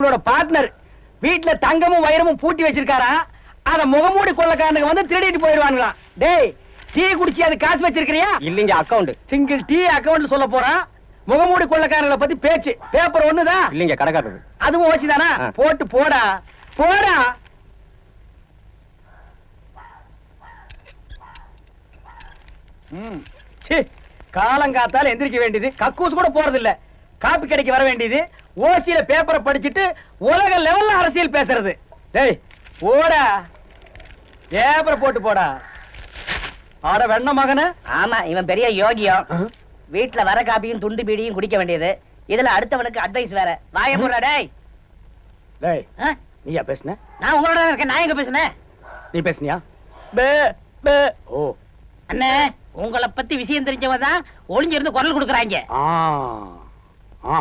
Partner வீட்டுல தங்கமும் வைரமும் பூட்டி வச்சிருக்காரா? அத முகமூடி கொள்ளக்காரனுக்கு வந்து திருடிட்டு போயிடுவானுங்களா? டேய், டீ குடிச்சு அது காசு வச்சிருக்கிறியா? இல்லீங்க, அக்கவுண்ட். சிங்கிள் டீ அக்கவுண்ட் சொல்ல போறான். முகமூடி கொள்ளக்காரங்களை பத்தி பேச்சு. பேப்பர் ஒண்ணுதான். இல்லீங்க, கடைக்காரரு. அதுவும் ஓசிதானா? போட்டு போடா போடா. காலங்காத்தால எந்திரிக்க வேண்டியது, கக்கூஸ் கூட போறது இல்ல. காப்பி கடைக்கு வர வேண்டியது, ஓசியில பேப்பரை படிச்சுட்டு உலக லெவல்ல அரசியல் பேசுறது. டேய் போடா, பேப்பரை போட்டு போடா. ஆட வெண்ண மகன. ஆமா, இவன் பெரிய யோகியம். வீட்டுல வர காப்பியும் துண்டு பீடியும் குடிக்க வேண்டியது, இதுல அடுத்தவனுக்கு அட்வைஸ் வேற. வாய போடுறா. டேய் டேய், நீயா பேசுன? நான் உங்களோட இருக்கேன். நான் எங்க பேசுனேன்? நீ பேசுனியா? பே பே. ஓ அண்ணே, உங்களை பத்தி விஷயம் தெரிஞ்சவன் தான் ஒளிஞ்சிருந்து குரல் கொடுக்குறாங்க. ஆ ஆ